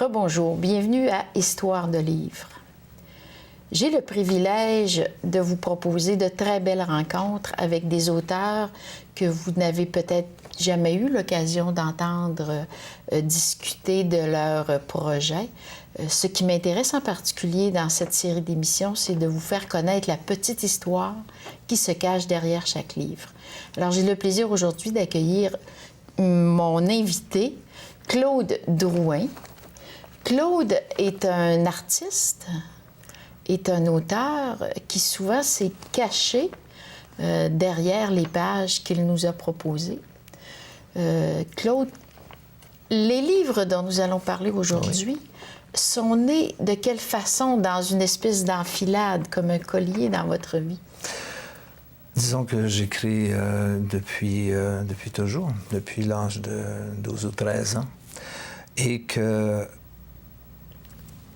Rebonjour, bienvenue à Histoire de livres. J'ai le privilège de vous proposer de très belles rencontres avec des auteurs que vous n'avez peut-être jamais eu l'occasion d'entendre discuter de leurs projets. Ce qui m'intéresse en particulier dans cette série d'émissions, c'est de vous faire connaître la petite histoire qui se cache derrière chaque livre. Alors, j'ai le plaisir aujourd'hui d'accueillir mon invité, Claude Drouin. Claude est un artiste, est un auteur qui souvent s'est caché derrière les pages qu'il nous a proposées. Claude, les livres dont nous allons parler aujourd'hui sont nés de quelle façon dans une espèce d'enfilade, comme un collier dans votre vie? Disons que j'écris depuis toujours, depuis l'âge de 12 ou 13 ans, et que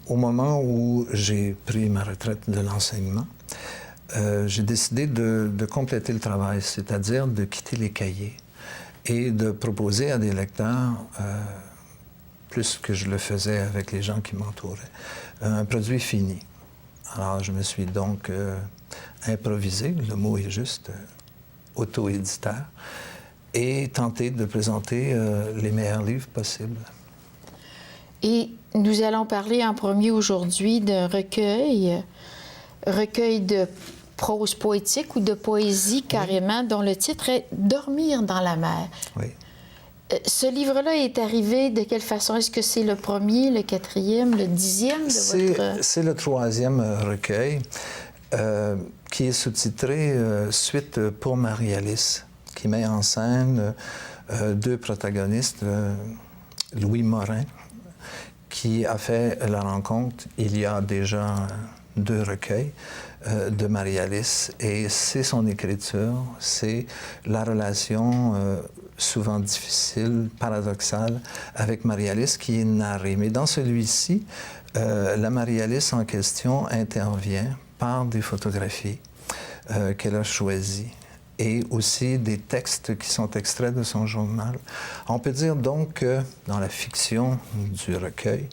au moment où j'ai pris ma retraite de l'enseignement, j'ai décidé de compléter le travail, c'est-à-dire de quitter les cahiers et de proposer à des lecteurs, plus que je le faisais avec les gens qui m'entouraient, un produit fini. Alors, je me suis donc improvisé, le mot est juste, auto-éditeur, et tenté de présenter les meilleurs livres possibles. Et nous allons parler en premier aujourd'hui d'un recueil de prose poétique ou de poésie carrément, dont le titre est « Dormir dans la mer ». Oui. Ce livre-là est arrivé de quelle façon? Est-ce que c'est le premier, le quatrième, le 10e de votre... C'est le 3e recueil qui est sous-titré « Suite pour Marie-Alice », qui met en scène deux protagonistes, Louis Morin, qui a fait la rencontre il y a déjà 2 recueils de Marie-Alice. Et c'est son écriture, c'est la relation souvent difficile, paradoxale, avec Marie-Alice qui est narrée. Mais dans celui-ci, la Marie-Alice en question intervient par des photographies qu'elle a choisies et aussi des textes qui sont extraits de son journal. On peut dire donc que, dans la fiction du recueil,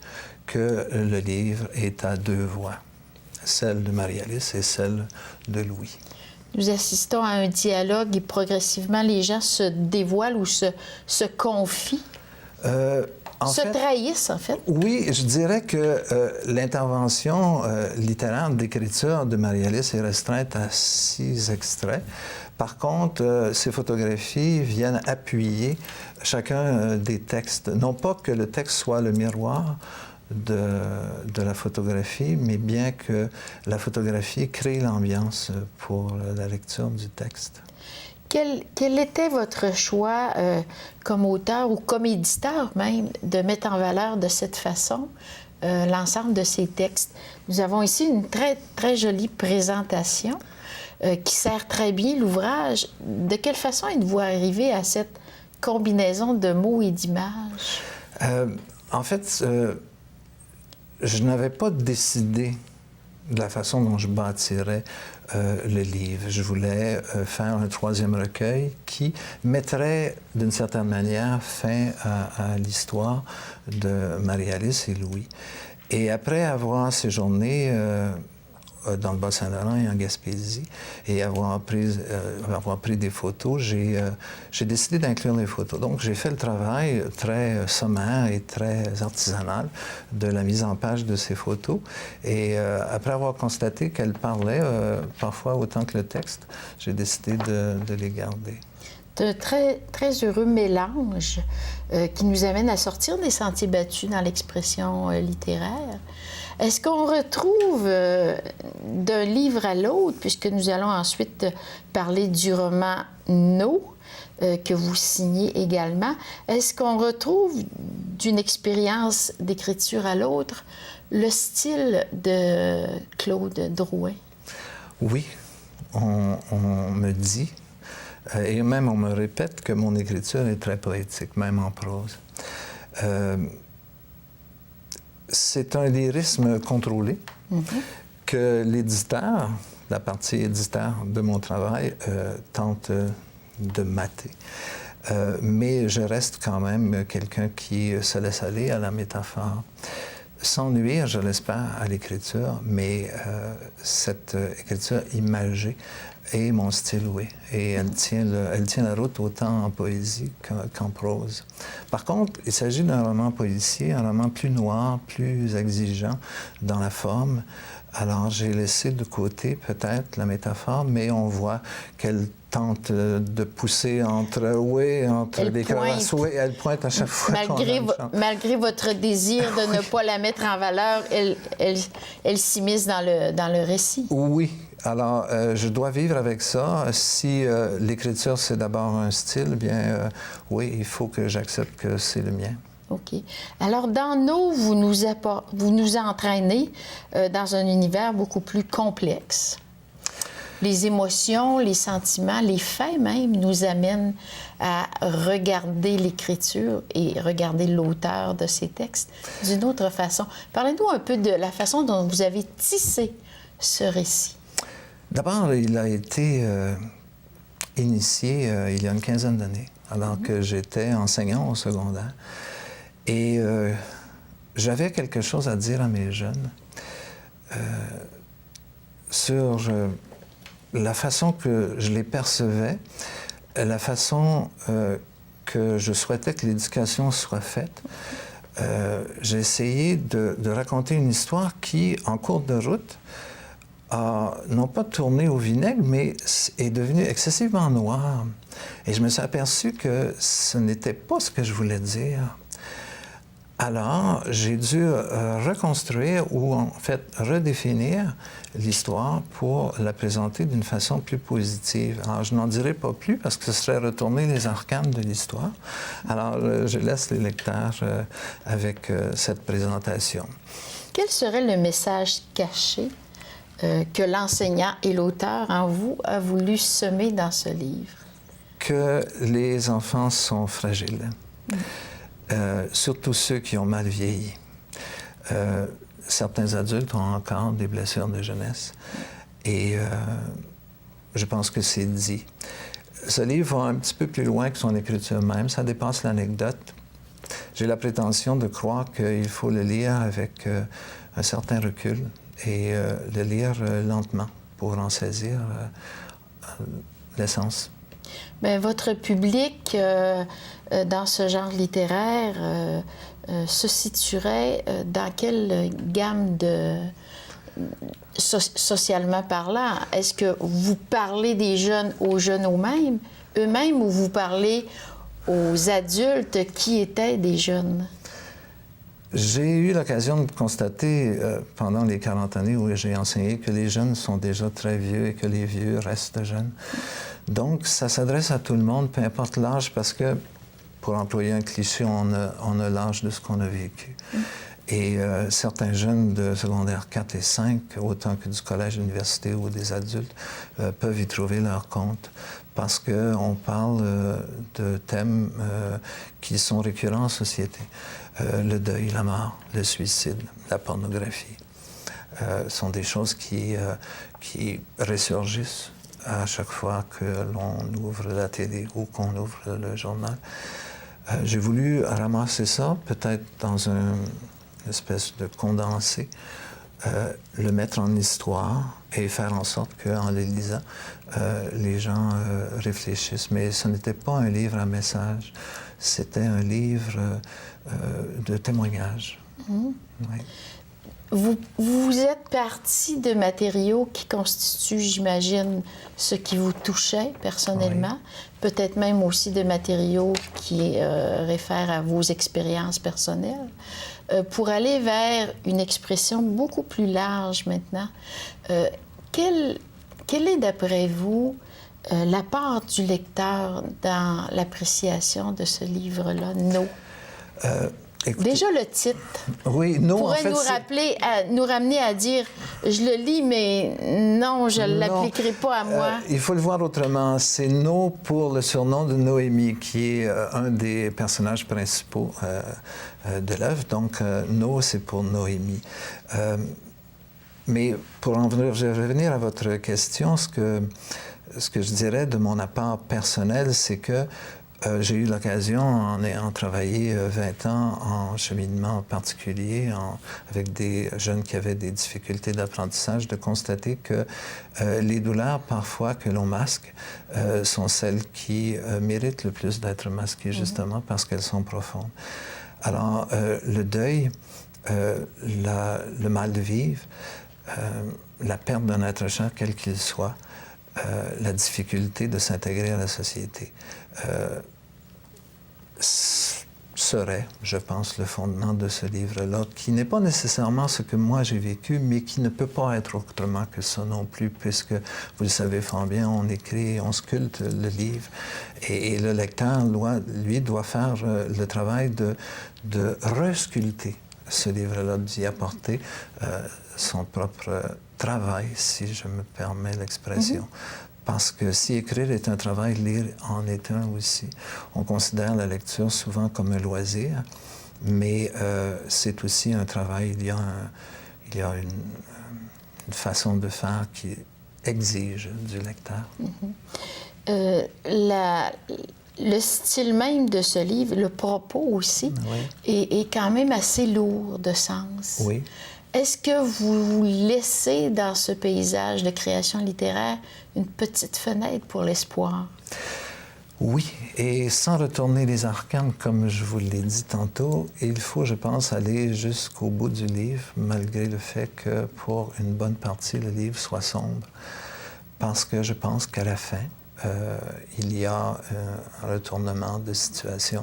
que le livre est à 2 voix, celle de Marie-Alice et celle de Louis. Nous assistons à un dialogue et progressivement les gens se dévoilent ou se confient, trahissent en fait. Oui, je dirais que l'intervention littéraire d'écriture de Marie-Alice est restreinte à 6 extraits. Par contre, ces photographies viennent appuyer chacun des textes. Non pas que le texte soit le miroir de la photographie, mais bien que la photographie crée l'ambiance pour la lecture du texte. Quel était votre choix comme auteur ou comme éditeur même de mettre en valeur de cette façon l'ensemble de ces textes? Nous avons ici une très, très jolie présentation qui sert très bien l'ouvrage. De quelle façon êtes-vous arrivé à cette combinaison de mots et d'images? En fait, je n'avais pas décidé de la façon dont je bâtirais le livre. Je voulais faire un 3e recueil qui mettrait, d'une certaine manière, fin à l'histoire de Marie-Alice et Louis. Et après avoir séjourné dans le Bas-Saint-Laurent et en Gaspésie, et avoir pris des photos, j'ai décidé d'inclure les photos. Donc, j'ai fait le travail très sommaire et très artisanal de la mise en page de ces photos. Et après avoir constaté qu'elles parlaient parfois autant que le texte, j'ai décidé de les garder. C'est un très, très heureux mélange qui nous amène à sortir des sentiers battus dans l'expression littéraire. Est-ce qu'on retrouve d'un livre à l'autre, puisque nous allons ensuite parler du roman « Nos », que vous signez également, est-ce qu'on retrouve d'une expérience d'écriture à l'autre le style de Claude Drouin? Oui, on me dit, et même on me répète que mon écriture est très poétique, même en prose. C'est un lyrisme contrôlé que l'éditeur, la partie éditeur de mon travail, tente de mater. mais je reste quand même quelqu'un qui se laisse aller à la métaphore. Sans nuire, je l'espère, à l'écriture, mais cette écriture imagée est mon style, oui. Et elle tient la route autant en poésie qu'en prose. Par contre, il s'agit d'un roman policier, un roman plus noir, plus exigeant dans la forme. Alors, j'ai laissé de côté peut-être la métaphore, mais on voit qu'elle tente de pousser entre les crevasses. Oui, elle pointe à chaque fois. Malgré votre désir de ne pas la mettre en valeur, elle s'immisce dans le récit. Oui. Alors, je dois vivre avec ça. Si l'écriture, c'est d'abord un style, bien, oui, il faut que j'accepte que c'est le mien. OK. Alors, dans No, vous nous entraînez dans un univers beaucoup plus complexe. Les émotions, les sentiments, les faits même nous amènent à regarder l'écriture et regarder l'auteur de ces textes d'une autre façon. Parlez-nous un peu de la façon dont vous avez tissé ce récit. D'abord, il a été initié il y a une quinzaine d'années, alors que j'étais enseignant au secondaire. Et j'avais quelque chose à dire à mes jeunes sur la façon que je les percevais, la façon que je souhaitais que l'éducation soit faite. J'ai essayé de raconter une histoire qui, en cours de route, a non pas tourné au vinaigre, mais est devenue excessivement noire. Et je me suis aperçu que ce n'était pas ce que je voulais dire. Alors, j'ai dû reconstruire ou en fait redéfinir l'histoire pour la présenter d'une façon plus positive. Alors, je n'en dirai pas plus parce que ce serait retourner les arcanes de l'histoire. Alors, je laisse les lecteurs avec cette présentation. Quel serait le message caché que l'enseignant et l'auteur en vous a voulu semer dans ce livre? Que les enfants sont fragiles. Surtout ceux qui ont mal vieilli. Certains adultes ont encore des blessures de jeunesse. Et je pense que c'est dit. Ce livre va un petit peu plus loin que son écriture même. Ça dépasse l'anecdote. J'ai la prétention de croire qu'il faut le lire avec un certain recul et le lire lentement pour en saisir l'essence. Bien, votre public, dans ce genre littéraire, se situerait dans quelle gamme socialement parlant? Est-ce que vous parlez des jeunes aux jeunes eux-mêmes, ou vous parlez aux adultes qui étaient des jeunes? J'ai eu l'occasion de constater pendant les 40 années où j'ai enseigné que les jeunes sont déjà très vieux et que les vieux restent jeunes. Donc, ça s'adresse à tout le monde, peu importe l'âge, parce que, pour employer un cliché, on a l'âge de ce qu'on a vécu. Et certains jeunes de secondaire 4 et 5, autant que du collège, de l'université ou des adultes, peuvent y trouver leur compte, parce qu'on parle de thèmes qui sont récurrents en société. Le deuil, la mort, le suicide, la pornographie sont des choses qui ressurgissent à chaque fois que l'on ouvre la télé ou qu'on ouvre le journal. J'ai voulu ramasser ça, peut-être dans une espèce de condensé, le mettre en histoire et faire en sorte qu'en le lisant, les gens réfléchissent. Mais ce n'était pas un livre à message, c'était un livre de témoignage. Mmh. Oui. Vous êtes parti de matériaux qui constituent, j'imagine, ce qui vous touchait personnellement, oui. Peut-être même aussi de matériaux qui réfèrent à vos expériences personnelles, pour aller vers une expression beaucoup plus large maintenant. Quelle est, d'après vous, la part du lecteur dans l'appréciation de ce livre-là, No? Écoutez, déjà le titre pourrait nous ramener à dire « je le lis, mais non, je ne l'appliquerai pas à moi ». Il faut le voir autrement. C'est No pour le surnom de Noémie, qui est un des personnages principaux de l'œuvre. Donc, No, c'est pour Noémie. Mais pour en revenir à votre question, ce que je dirais de mon apport personnel, c'est que J'ai eu l'occasion, en ayant travaillé 20 ans en cheminement particulier, avec des jeunes qui avaient des difficultés d'apprentissage, de constater que les douleurs, parfois, que l'on masque, sont celles qui méritent le plus d'être masquées, justement, parce qu'elles sont profondes. Alors, le deuil, le mal de vivre, la perte d'un être cher, quel qu'il soit, la difficulté de s'intégrer à la société, serait, je pense, le fondement de ce livre-là, qui n'est pas nécessairement ce que moi j'ai vécu, mais qui ne peut pas être autrement que ça non plus, puisque, vous le savez fort bien, on écrit, on sculpte le livre, et le lecteur, lui, doit faire le travail de resculpter ce livre-là, d'y apporter son propre travail, si je me permets l'expression. Parce que si écrire est un travail, lire en est un aussi. On considère la lecture souvent comme un loisir, mais c'est aussi un travail. Il y a une façon de faire qui exige du lecteur. Le style même de ce livre, le propos aussi, est quand même assez lourd de sens. Oui. Est-ce que vous laissez dans ce paysage de création littéraire une petite fenêtre pour l'espoir? Oui, et sans retourner les arcanes, comme je vous l'ai dit tantôt, il faut, je pense, aller jusqu'au bout du livre, malgré le fait que, pour une bonne partie, le livre soit sombre. Parce que je pense qu'à la fin, il y a un retournement de situation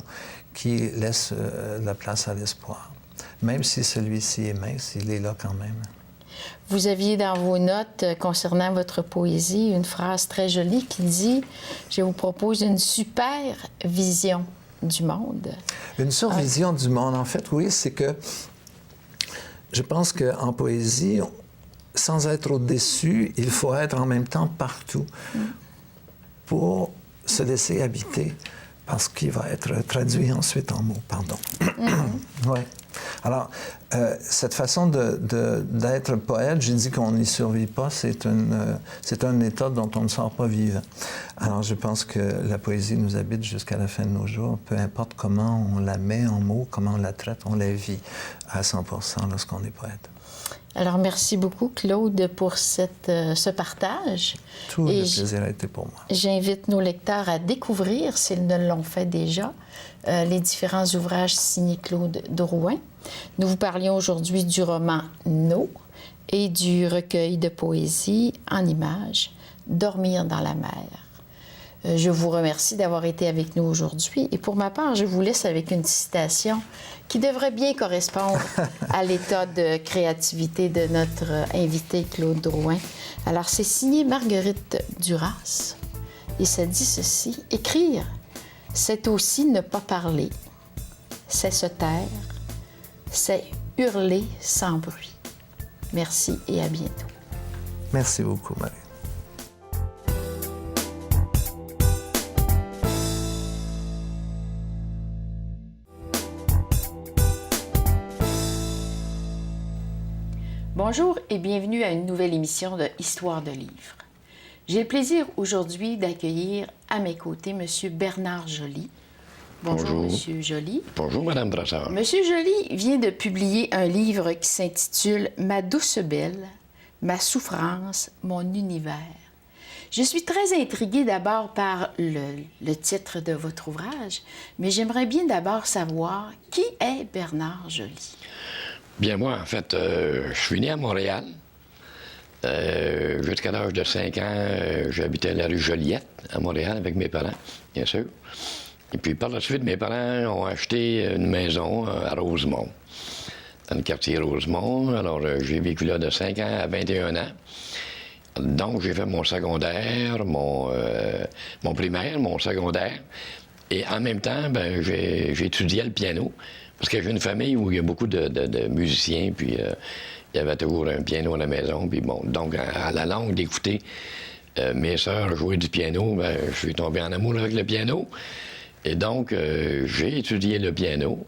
qui laisse la place à l'espoir. Même si celui-ci est mince, il est là quand même. Vous aviez dans vos notes concernant votre poésie une phrase très jolie qui dit « Je vous propose une super vision du monde ». Une survision du monde, en fait, oui, c'est que je pense qu'en poésie, sans être au-dessus, il faut être en même temps partout pour se laisser habiter par ce qui va être traduit ensuite en mots, pardon. Oui. Alors, cette façon d'être poète, j'ai dit qu'on n'y survit pas, c'est un état dont on ne sort pas vivant. Alors, je pense que la poésie nous habite jusqu'à la fin de nos jours, peu importe comment on la met en mots, comment on la traite, on la vit à 100% lorsqu'on est poète. Alors, merci beaucoup, Claude, pour ce partage. Tout le plaisir a été pour moi. J'invite nos lecteurs à découvrir, s'ils ne l'ont fait déjà, les différents ouvrages signés Claude Drouin. Nous vous parlions aujourd'hui du roman « No » et du recueil de poésie en images « Dormir dans la mer ». Je vous remercie d'avoir été avec nous aujourd'hui. Et pour ma part, je vous laisse avec une citation qui devrait bien correspondre à l'état de créativité de notre invité Claude Drouin. Alors, c'est signé Marguerite Duras. Et ça dit ceci: « Écrire, c'est aussi ne pas parler. C'est se taire. C'est hurler sans bruit. » Merci et à bientôt. Merci beaucoup, Marie. Bonjour et bienvenue à une nouvelle émission de Histoire de livres. J'ai le plaisir aujourd'hui d'accueillir à mes côtés M. Bernard Joly. Bonjour, M. Joly. Bonjour, Mme Brassard. M. Joly vient de publier un livre qui s'intitule « Ma douce belle, ma souffrance, mon univers ». Je suis très intriguée d'abord par le titre de votre ouvrage, mais j'aimerais bien d'abord savoir qui est Bernard Joly. Bien, moi, en fait, je suis né à Montréal. Jusqu'à l'âge de 5 ans, j'habitais à la rue Joliette, à Montréal, avec mes parents, bien sûr. Et puis, par la suite, mes parents ont acheté une maison à Rosemont, dans le quartier Rosemont. Alors, j'ai vécu là de 5 ans à 21 ans. Donc, j'ai fait mon secondaire, mon primaire, mon secondaire. Et en même temps, ben, j'ai étudié le piano. Parce que j'ai une famille où il y a beaucoup de musiciens, puis il y avait toujours un piano à la maison. Puis bon, donc, à la longue d'écouter mes sœurs jouer du piano, ben, je suis tombé en amour avec le piano. Et donc, j'ai étudié le piano.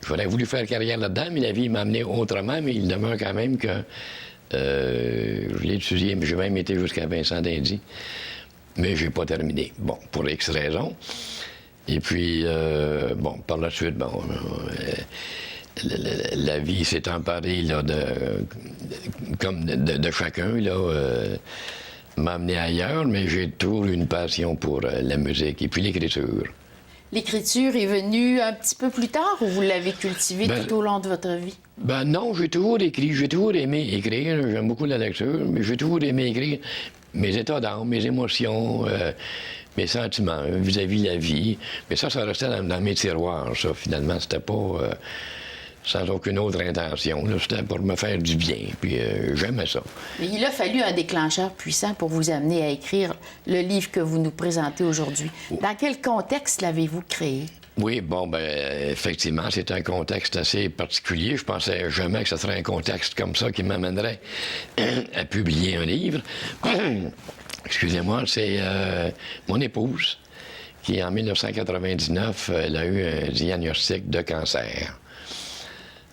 J'aurais voulu faire carrière là-dedans, mais la vie m'a amené autrement, mais il demeure quand même que je l'ai étudié, mais j'ai même été jusqu'à Vincent d'Indy. Mais j'ai pas terminé. Bon, pour X raisons. Et puis, par la suite, la vie s'est emparée là, de chacun, là, m'a amené ailleurs, mais j'ai toujours eu une passion pour la musique et puis l'écriture. L'écriture est venue un petit peu plus tard ou vous l'avez cultivée tout au long de votre vie? Non, j'ai toujours écrit, j'ai toujours aimé écrire. J'aime beaucoup la lecture, mais j'ai toujours aimé écrire mes états d'âme, mes émotions, mes sentiments vis-à-vis de la vie. Mais ça restait dans mes tiroirs, ça, finalement. C'était pas sans aucune autre intention. C'était pour me faire du bien, puis j'aimais ça. Mais il a fallu un déclencheur puissant pour vous amener à écrire le livre que vous nous présentez aujourd'hui. Dans quel contexte l'avez-vous créé? Oui, effectivement, c'est un contexte assez particulier. Je pensais jamais que ce serait un contexte comme ça qui m'amènerait à publier un livre. Excusez-moi, c'est mon épouse qui, en 1999, elle a eu un diagnostic de cancer.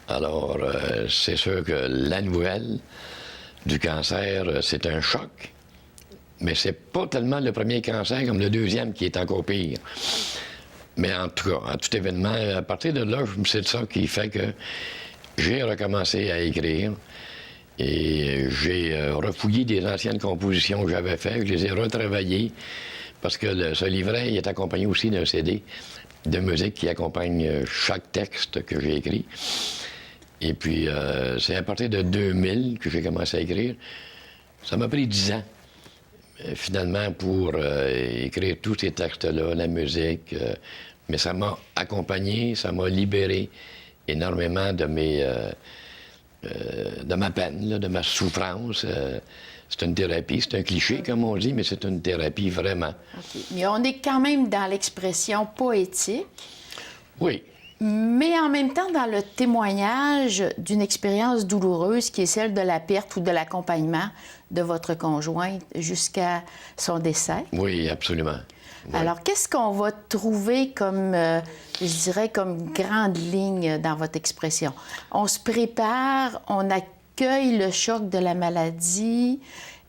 Alors, c'est sûr que la nouvelle du cancer, c'est un choc, mais c'est pas tellement le premier cancer comme le deuxième qui est encore pire. Mais en tout cas, à tout événement, à partir de là, c'est ça qui fait que j'ai recommencé à écrire et j'ai refouillé des anciennes compositions que j'avais faites, je les ai retravaillées parce que ce livret il est accompagné aussi d'un CD de musique qui accompagne chaque texte que j'ai écrit. Et puis, c'est à partir de 2000 que j'ai commencé à écrire. Ça m'a pris 10 ans, finalement, pour écrire tous ces textes-là, la musique. Mais ça m'a accompagné, ça m'a libéré énormément de ma peine, là, de ma souffrance. C'est une thérapie, c'est un cliché, comme on dit, mais c'est une thérapie vraiment. Okay. Mais on est quand même dans l'expression poétique. Oui. Mais en même temps, dans le témoignage d'une expérience douloureuse qui est celle de la perte ou de l'accompagnement de votre conjointe jusqu'à son décès. Oui, absolument. Oui. Alors, qu'est-ce qu'on va trouver comme, je dirais, comme grande ligne dans votre expression? On se prépare, on accueille le choc de la maladie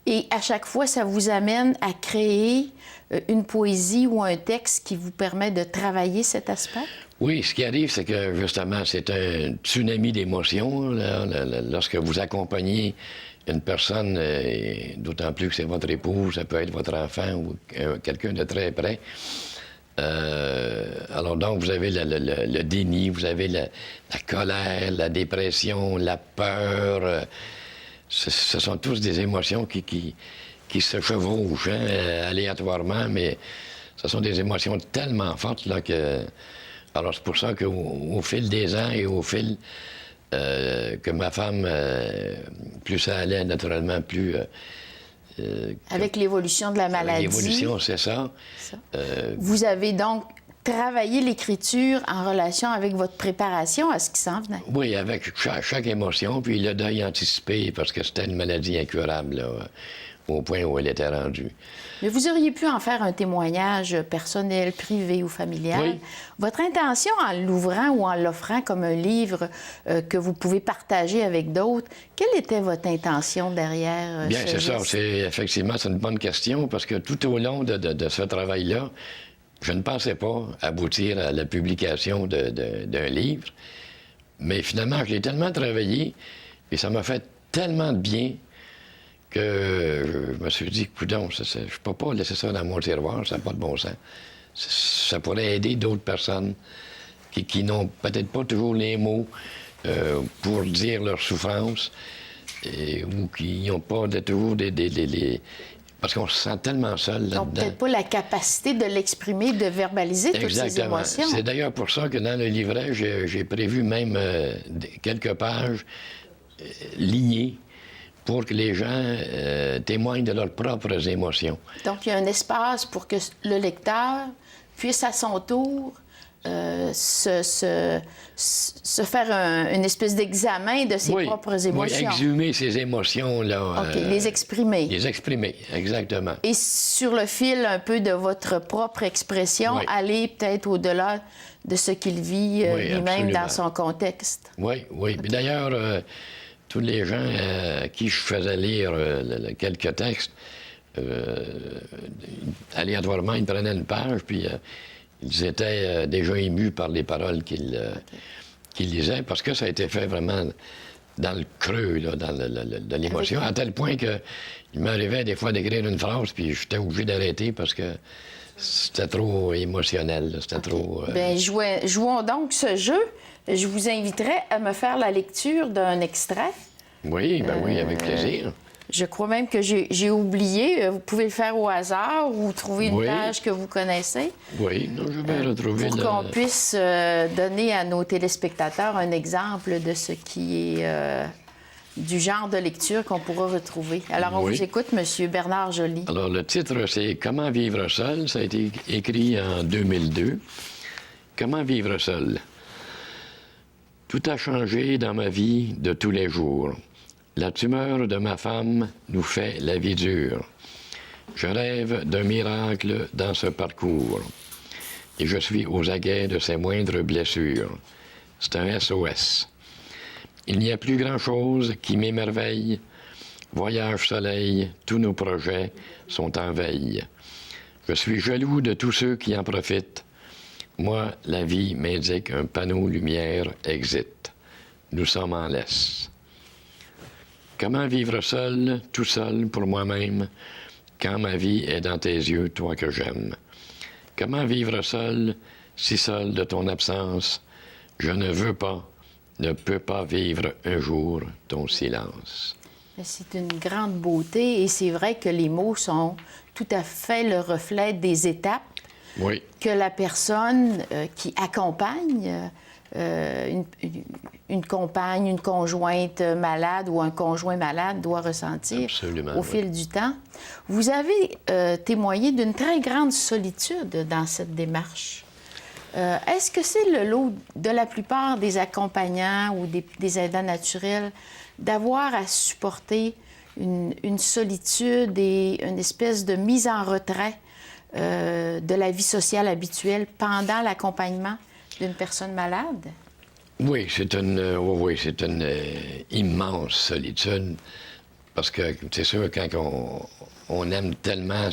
et à chaque fois, ça vous amène à créer une poésie ou un texte qui vous permet de travailler cet aspect? Oui, ce qui arrive, c'est que, justement, c'est un tsunami d'émotions. Lorsque vous accompagnez une personne, d'autant plus que c'est votre épouse, ça peut être votre enfant ou quelqu'un de très près. Alors donc, vous avez le déni, vous avez la colère, la dépression, la peur. Ce sont tous des émotions qui se chevauchent aléatoirement, mais ce sont des émotions tellement fortes là, que... Alors, c'est pour ça qu'au fil des ans et au fil que ma femme, plus ça allait, naturellement, plus... avec l'évolution de la maladie. L'évolution, c'est ça. Vous avez donc travaillé l'écriture en relation avec votre préparation à ce qui s'en venait? Oui, avec chaque émotion, puis le deuil anticipé, parce que c'était une maladie incurable, là, au point où elle était rendue. Mais vous auriez pu en faire un témoignage personnel, privé ou familial. Oui. Votre intention en l'ouvrant ou en l'offrant comme un livre que vous pouvez partager avec d'autres, quelle était votre intention derrière Bien, c'est ça. Effectivement, c'est une bonne question parce que tout au long de ce travail-là, je ne pensais pas aboutir à la publication d'un livre. Mais finalement, je l'ai tellement travaillé et ça m'a fait tellement de bien que je me suis dit, coudonc, je ne peux pas laisser ça dans mon tiroir, ça n'a pas de bon sens. Ça pourrait aider d'autres personnes qui n'ont peut-être pas toujours les mots pour dire leur souffrance ou qui n'ont pas toujours parce qu'on se sent tellement seul là-dedans. Ils n'ont peut-être pas la capacité de l'exprimer, de verbaliser toutes ces émotions. C'est d'ailleurs pour ça que dans le livret, j'ai prévu même quelques pages lignées pour que les gens témoignent de leurs propres émotions. Donc, il y a un espace pour que le lecteur puisse à son tour se faire une espèce d'examen de ses propres émotions. Oui, exhumer ses émotions, là. OK, les exprimer. Les exprimer, exactement. Et sur le fil un peu de votre propre expression, aller peut-être au-delà de ce qu'il vit lui-même dans son contexte. Oui. Okay. D'ailleurs, tous les gens à qui je faisais lire quelques textes, aléatoirement, ils prenaient une page, puis ils étaient déjà émus par les paroles qu'ils lisaient, parce que ça a été fait vraiment dans le creux, là, de l'émotion, à tel point qu'il m'arrivait des fois d'écrire une phrase, puis j'étais obligé d'arrêter parce que c'était trop émotionnel, là, c'était trop... Bien, jouons donc ce jeu. Je vous inviterai à me faire la lecture d'un extrait. Oui, ben oui, avec plaisir. Je crois même que j'ai oublié. Vous pouvez le faire au hasard ou trouver une page que vous connaissez. Oui, non, je vais retrouver... Pour qu'on puisse donner à nos téléspectateurs un exemple de ce qui est du genre de lecture qu'on pourra retrouver. Alors, on vous écoute, M. Bernard Joly. Alors, le titre, c'est « Comment vivre seul ». Ça a été écrit en 2002. « Comment vivre seul ». Tout a changé dans ma vie de tous les jours. La tumeur de ma femme nous fait la vie dure. Je rêve d'un miracle dans ce parcours. Et je suis aux aguets de ses moindres blessures. C'est un SOS. Il n'y a plus grand-chose qui m'émerveille. Voyage soleil, tous nos projets sont en veille. Je suis jaloux de tous ceux qui en profitent. Moi, la vie m'indique un panneau lumière exit. Nous sommes en laisse. Comment vivre seul, tout seul pour moi-même, quand ma vie est dans tes yeux, toi que j'aime? Comment vivre seul, si seul de ton absence? Je ne veux pas, ne peux pas vivre un jour ton silence. C'est une grande beauté et c'est vrai que les mots sont tout à fait le reflet des étapes que la personne qui accompagne une compagne, une conjointe malade ou un conjoint malade doit ressentir au fil du temps. Vous avez témoigné d'une très grande solitude dans cette démarche. Est-ce que c'est le lot de la plupart des accompagnants ou des aidants naturels d'avoir à supporter une solitude et une espèce de mise en retrait de la vie sociale habituelle pendant l'accompagnement d'une personne malade? Oui, c'est une immense solitude. Parce que c'est sûr, quand on aime tellement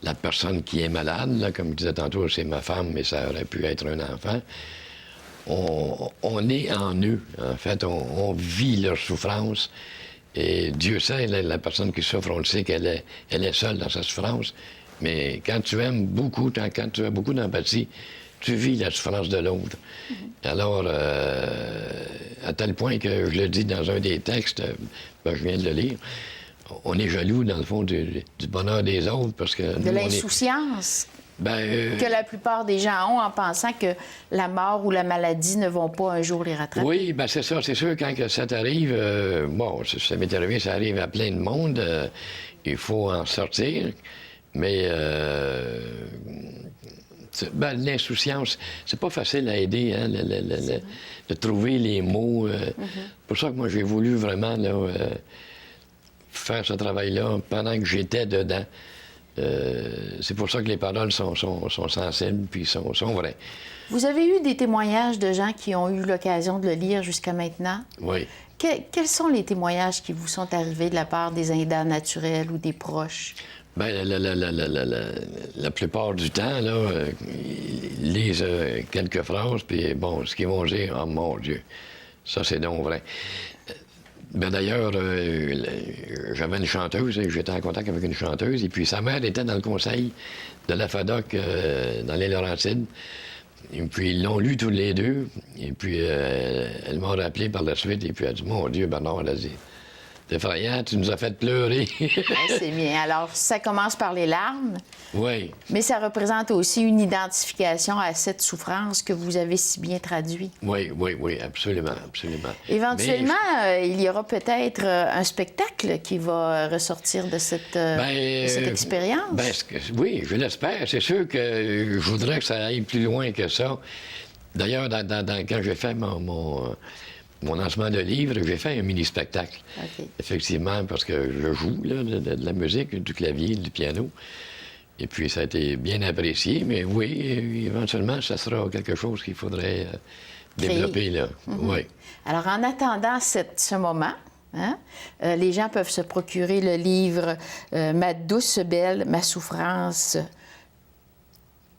la personne qui est malade, là, comme je disais tantôt, c'est ma femme, mais ça aurait pu être un enfant, on est en eux. En fait, on vit leur souffrance. Et Dieu sait, la personne qui souffre, on le sait qu'elle est seule dans sa souffrance. Mais quand tu aimes beaucoup, quand tu as beaucoup d'empathie, tu vis la souffrance de l'autre. Alors, à tel point que je le dis dans un des textes, je viens de le lire, on est jaloux, dans le fond, du bonheur des autres, parce que... De l'insouciance que la plupart des gens ont en pensant que la mort ou la maladie ne vont pas un jour les rattraper. Oui, bien c'est ça. C'est sûr, quand ça t'arrive, bon, ça m'est arrivé, ça arrive à plein de monde, il faut en sortir, mais... l'insouciance, c'est pas facile à aider, hein, de trouver les mots. C'est pour ça que moi, j'ai voulu vraiment là, faire ce travail-là pendant que j'étais dedans. C'est pour ça que les paroles sont sensibles puis sont vraies. Vous avez eu des témoignages de gens qui ont eu l'occasion de le lire jusqu'à maintenant? Oui. Quels sont les témoignages qui vous sont arrivés de la part des aidants naturels ou des proches? Bien, la plupart du temps, là, ils lisent quelques phrases, puis bon, ce qu'ils vont dire, oh mon Dieu, ça c'est donc vrai. Ben d'ailleurs, j'avais une chanteuse, j'étais en contact avec une chanteuse, et puis sa mère était dans le conseil de la FADOC dans les Laurentides. Et puis ils l'ont lu tous les deux, et puis elle m'a rappelé par la suite, et puis elle a dit, mon Dieu, Bernard, elle a dit, c'est effrayant, tu nous as fait pleurer. C'est bien. Alors, ça commence par les larmes. Oui. Mais ça représente aussi une identification à cette souffrance que vous avez si bien traduite. Oui, absolument, absolument. Éventuellement, il y aura peut-être un spectacle qui va ressortir de cette expérience. Oui, je l'espère. C'est sûr que je voudrais que ça aille plus loin que ça. D'ailleurs, quand j'ai fait mon lancement de livre, j'ai fait un mini-spectacle. Okay. Effectivement, parce que je joue là, de la musique, du clavier, du piano. Et puis, ça a été bien apprécié. Mais oui, éventuellement, ça sera quelque chose qu'il faudrait développer. Là. Oui. Alors, en attendant ce moment, hein, les gens peuvent se procurer le livre « Ma douce belle, ma souffrance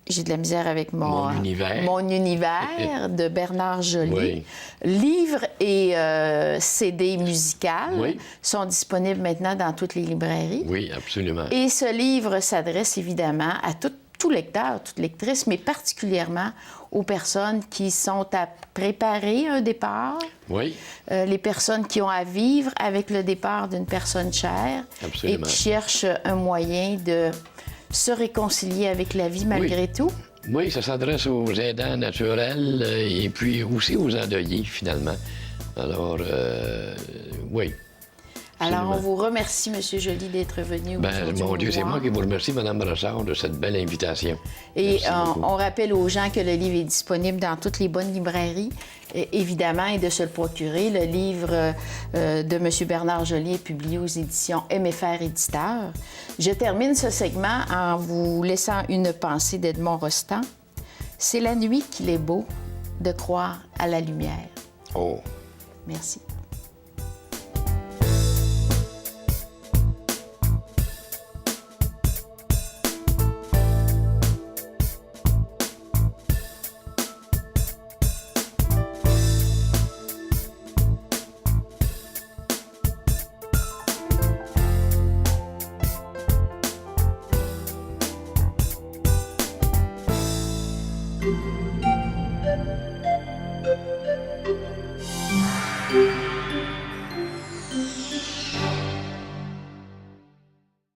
j'ai de la misère avec Mon univers. Mon univers de Bernard Joly. Oui. Livres et CD musical Oui. sont disponibles maintenant dans toutes les librairies. Oui, absolument. Et ce livre s'adresse évidemment à tout lecteur, toute lectrice, mais particulièrement aux personnes qui sont à préparer un départ, Oui, les personnes qui ont à vivre avec le départ d'une personne chère Absolument. et qui cherchent un moyen de se réconcilier avec la vie malgré tout. oui, ça s'adresse aux aidants naturels et puis aussi aux endeuillés, finalement. Alors, oui. Alors, on Absolument. vous remercie, M. Joly, d'être venu Ben, aujourd'hui mon nous Dieu, c'est voir. moi qui vous remercie, Mme Brassard, de cette belle invitation. Et Merci beaucoup. on rappelle aux gens que le livre est disponible dans toutes les bonnes librairies, évidemment, et de se le procurer. Le livre de M. Bernard Joly est publié aux éditions MFR Éditeurs. Je termine ce segment en vous laissant une pensée d'Edmond Rostand. C'est la nuit qu'il est beau de croire à la lumière. Oh. Merci.